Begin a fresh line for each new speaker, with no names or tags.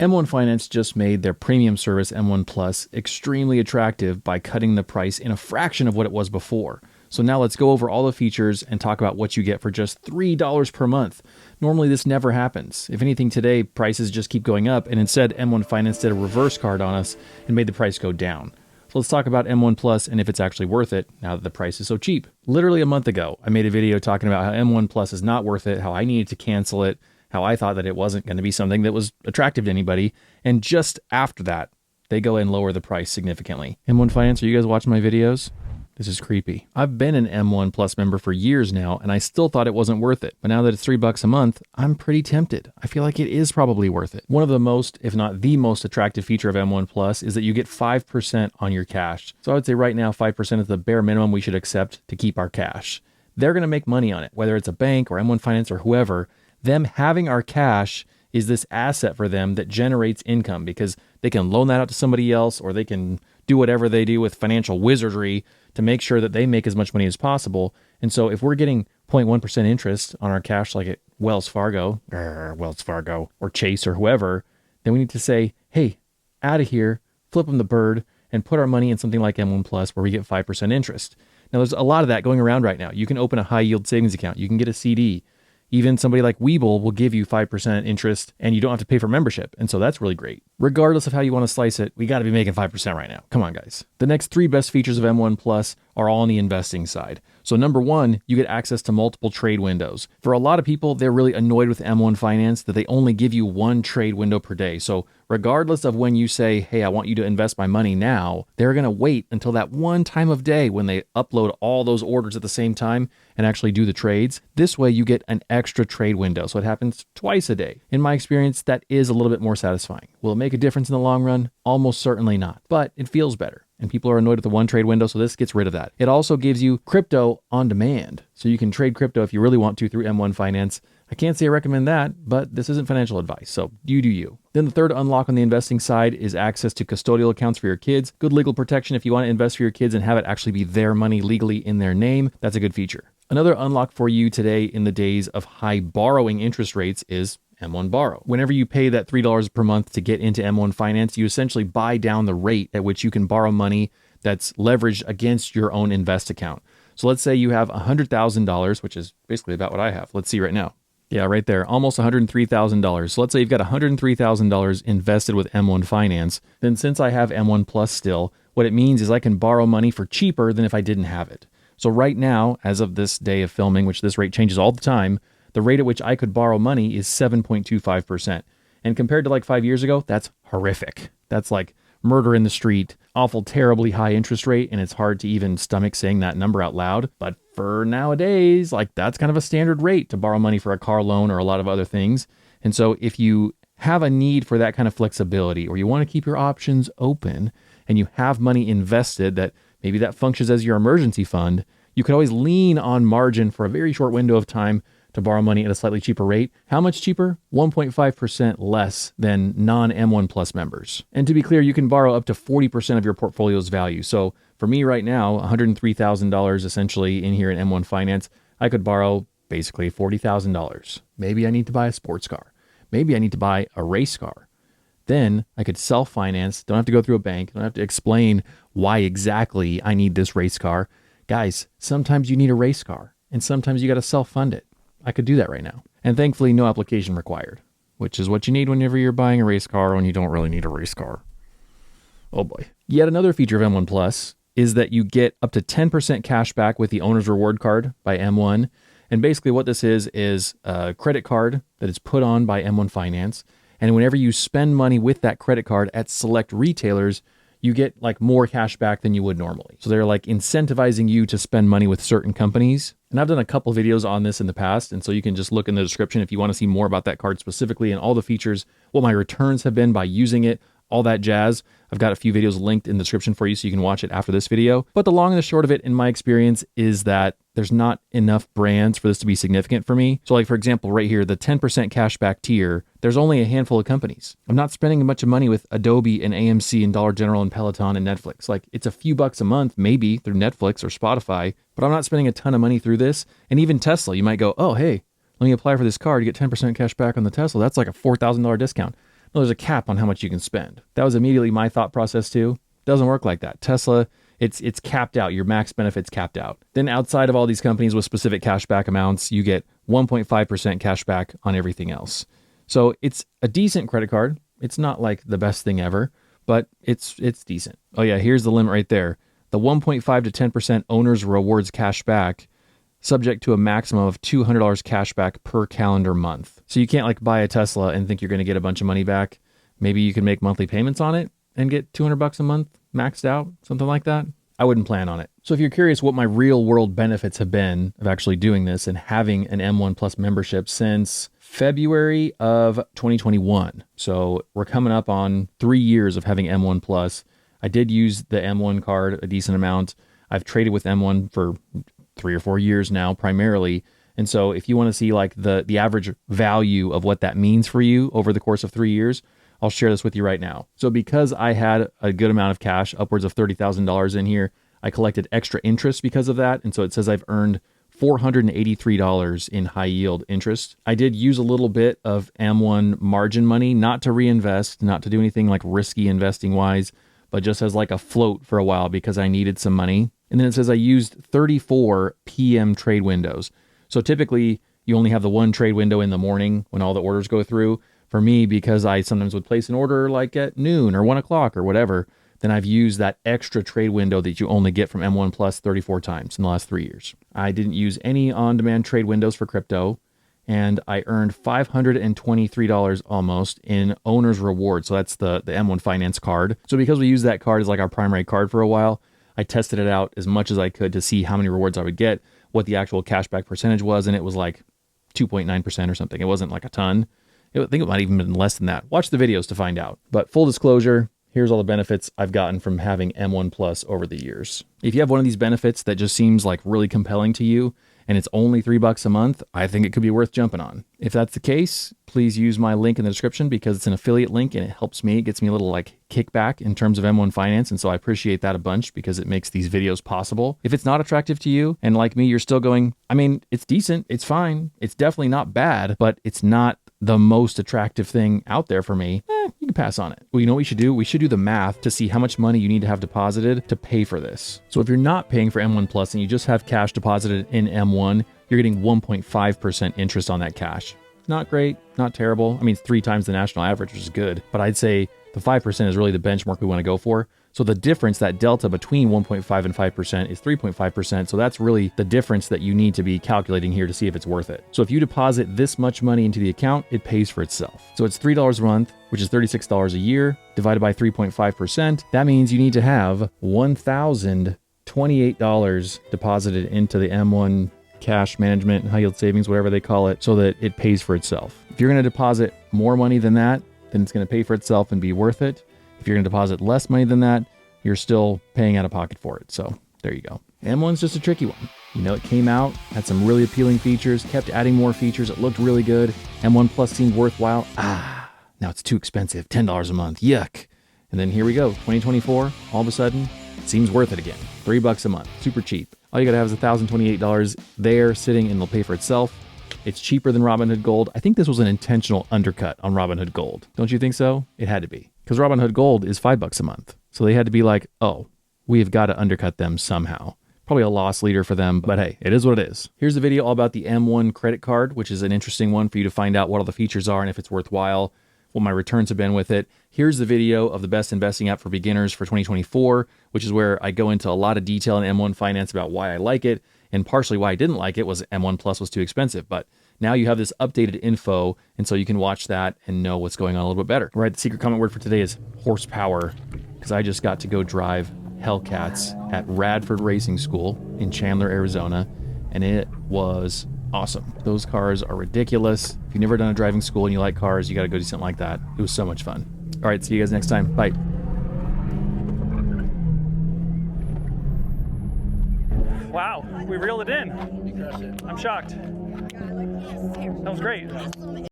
M1 Finance just made their premium service M1 Plus extremely attractive by cutting the price in a fraction of what it was before. So now let's go over all the features and talk about what you get for just $3 per month. Normally this never happens. If anything, today prices just keep going up, and instead M1 Finance did a reverse card on us and made the price go down. So let's talk about M1 Plus and if it's actually worth it now that the price is so cheap. Literally a month ago, I made a video talking about how M1 Plus is not worth it, how I needed to cancel it, how I thought that it wasn't going to be something that was attractive to anybody. And just after that, they go and lower the price significantly. M1 Finance, are you guys watching my videos? This is creepy. I've been an M1 Plus member for years now, and I still thought it wasn't worth it. But now that it's $3 a month, I'm pretty tempted. I feel like it is probably worth it. One of the most, if not the most attractive feature of M1 Plus is that you get 5% on your cash. So I would say right now, 5% is the bare minimum we should accept to keep our cash. They're going to make money on it, whether it's a bank or M1 Finance or whoever. Them having our cash is this asset for them that generates income because they can loan that out to somebody else, or they can do whatever they do with financial wizardry to make sure that they make as much money as possible. And so if we're getting 0.1% interest on our cash, like at Wells Fargo, or Chase or whoever, then we need to say, hey, out of here, flip them the bird, and put our money in something like M1 Plus where we get 5% interest. Now, there's a lot of that going around right now. You can open a high yield savings account. You can get a CD. Even somebody like Webull will give you 5% interest and you don't have to pay for membership. And so that's really great. Regardless of how you want to slice it, we got to be making 5% right now. Come on, guys. The next 3 best features of M1 Plus are all on the investing side. So number 1, you get access to multiple trade windows. For a lot of people, they're really annoyed with M1 Finance that they only give you 1 trade window per day. So regardless of when you say, hey, I want you to invest my money now, they're going to wait until that one time of day when they upload all those orders at the same time and actually do the trades. This way you get an extra trade window. So it happens twice a day. In my experience, that is a little bit more satisfying. Will it make a difference in the long run? Almost certainly not, but it feels better. And people are annoyed at the 1 trade window, so this gets rid of that. It also gives you crypto on demand. So you can trade crypto if you really want to through M1 Finance. I can't say I recommend that, but this isn't financial advice, so you do you. Then the third unlock on the investing side is access to custodial accounts for your kids. Good legal protection if you want to invest for your kids and have it actually be their money legally in their name. That's a good feature. Another unlock for you today in the days of high borrowing interest rates is M1 Borrow. Whenever you pay that $3 per month to get into M1 Finance, you essentially buy down the rate at which you can borrow money that's leveraged against your own invest account. So let's say you have $100,000, which is basically about what I have. Let's see right now. Yeah, right there, almost $103,000. So let's say you've got $103,000 invested with M1 Finance. Then since I have M1 Plus still, what it means is I can borrow money for cheaper than if I didn't have it. So right now, as of this day of filming, which this rate changes all the time, the rate at which I could borrow money is 7.25%. And compared to like 5 years ago, that's horrific. That's like murder in the street, awful, terribly high interest rate, and it's hard to even stomach saying that number out loud. But for nowadays, like that's kind of a standard rate to borrow money for a car loan or a lot of other things. And so if you have a need for that kind of flexibility, or you want to keep your options open and you have money invested that maybe that functions as your emergency fund, you could always lean on margin for a very short window of time to borrow money at a slightly cheaper rate. How much cheaper? 1.5% less than non-M1 Plus members. And to be clear, you can borrow up to 40% of your portfolio's value. So for me right now, $103,000 essentially in here in M1 Finance, I could borrow basically $40,000. Maybe I need to buy a sports car. Maybe I need to buy a race car. Then I could self-finance, don't have to go through a bank, don't have to explain why exactly I need this race car. Guys, sometimes you need a race car, and sometimes you got to self-fund it. I could do that right now. And thankfully, no application required, which is what you need whenever you're buying a race car when you don't really need a race car. Oh boy. Yet another feature of M1 Plus is that you get up to 10% cash back with the owner's reward card by M1. And basically what this is a credit card that is put on by M1 Finance. And whenever you spend money with that credit card at select retailers, you get like more cash back than you would normally. So they're like incentivizing you to spend money with certain companies. And I've done a couple videos on this in the past. And so you can just look in the description if you want to see more about that card specifically and all the features, what my returns have been by using it, all that jazz. I've got a few videos linked in the description for you so you can watch it after this video. But the long and the short of it, in my experience, is that there's not enough brands for this to be significant for me. So like, for example, right here, the 10% cashback tier, there's only a handful of companies. I'm not spending a bunch of money with Adobe and AMC and Dollar General and Peloton and Netflix. Like it's a few bucks a month, maybe through Netflix or Spotify, but I'm not spending a ton of money through this. And even Tesla, you might go, oh, hey, let me apply for this card. You get 10% cash back on the Tesla. That's like a $4,000 discount. well, there's a cap on how much you can spend. That was immediately my thought process too. Doesn't work like that. Tesla, it's capped out. Your max benefit's capped out. Then outside of all these companies with specific cashback amounts, you get 1.5% cashback on everything else. So it's a decent credit card. It's not like the best thing ever, but it's decent. Oh yeah, here's the limit right there. The 1.5 to 10% owner's rewards cashback, subject to a maximum of $200 cashback per calendar month. So you can't like buy a Tesla and think you're going to get a bunch of money back. Maybe you can make monthly payments on it and get $200 a month maxed out, something like that. I wouldn't plan on it. So if you're curious what my real world benefits have been of actually doing this and having an M1 Plus membership since February of 2021. So we're coming up on 3 years of having M1 Plus. I did use the M1 card a decent amount. I've traded with M1 for 3 or 4 years now, primarily. And so if you want to see like the average value of what that means for you over the course of 3 years, I'll share this with you right now. So because I had a good amount of cash, upwards of $30,000 in here, I collected extra interest because of that. And so it says I've earned $483 in high yield interest. I did use a little bit of M1 margin money, not to reinvest, not to do anything like risky investing wise, but just as like a float for a while because I needed some money. And then it says I used 34 PM trade windows. So typically you only have the one trade window in the morning when all the orders go through. For me, because I sometimes would place an order like at noon or 1 o'clock or whatever, then I've used that extra trade window that you only get from M1 Plus 34 times in the last 3 years. I didn't use any on-demand trade windows for crypto, and I earned $523 almost in owner's reward. So that's the M1 Finance card. So because we used that card as like our primary card for a while, I tested it out as much as I could to see how many rewards I would get, what the actual cashback percentage was, and it was like 2.9% or something. It wasn't like a ton. I think it might even been less than that. Watch the videos to find out. But full disclosure, here's all the benefits I've gotten from having M1 Plus over the years. If you have one of these benefits that just seems like really compelling to you and it's only $3 a month, I think it could be worth jumping on. If that's the case, please use my link in the description because it's an affiliate link and it helps me. It gets me a little like kickback in terms of M1 Finance. And so I appreciate that a bunch because it makes these videos possible. If it's not attractive to you and like me, you're still going, I mean, it's decent. It's fine. It's definitely not bad, but it's not the most attractive thing out there for me, you can pass on it. Well, you know what we should do? We should do the math to see how much money you need to have deposited to pay for this. So if you're not paying for M1 Plus and you just have cash deposited in M1, you're getting 1.5% interest on that cash. Not great, not terrible. I mean, it's 3 times the national average, which is good, but I'd say the 5% is really the benchmark we want to go for. So the difference, that delta between 1.5 and 5% is 3.5%. So that's really the difference that you need to be calculating here to see if it's worth it. So if you deposit this much money into the account, it pays for itself. So it's $3 a month, which is $36 a year, divided by 3.5%. That means you need to have $1,028 deposited into the M1 cash management, high yield savings, whatever they call it, so that it pays for itself. If you're going to deposit more money than that, then it's going to pay for itself and be worth it. If you're going to deposit less money than that, you're still paying out of pocket for it. So there you go. M1's just a tricky one. You know, it came out, had some really appealing features, kept adding more features. It looked really good. M1 Plus seemed worthwhile. Now it's too expensive. $10 a month. Yuck. And then here we go. 2024, all of a sudden, it seems worth it again. $3 a month. Super cheap. All you got to have is $1,028 there sitting and it'll pay for itself. It's cheaper than Robinhood Gold. I think this was an intentional undercut on Robinhood Gold. Don't you think so? It had to be. Because Robinhood Gold is $5 a month. So they had to be like, oh, we have got to undercut them somehow. Probably a loss leader for them, but hey, it is what it is. Here's the video all about the M1 credit card, which is an interesting one for you to find out what all the features are and if it's worthwhile, what my returns have been with it. Here's the video of the best investing app for beginners for 2024, which is where I go into a lot of detail in M1 Finance about why I like it, and partially why I didn't like it was M1 Plus was too expensive. But now you have this updated info, and so you can watch that and know what's going on a little bit better. All right, the secret comment word for today is horsepower, because I just got to go drive Hellcats at Radford Racing School in Chandler, Arizona, and it was awesome. Those cars are ridiculous. If you've never done a driving school and you like cars, you got to go do something like that. It was so much fun. All right, see you guys next time. Bye.
Wow, we reeled it in. I'm shocked. That was great.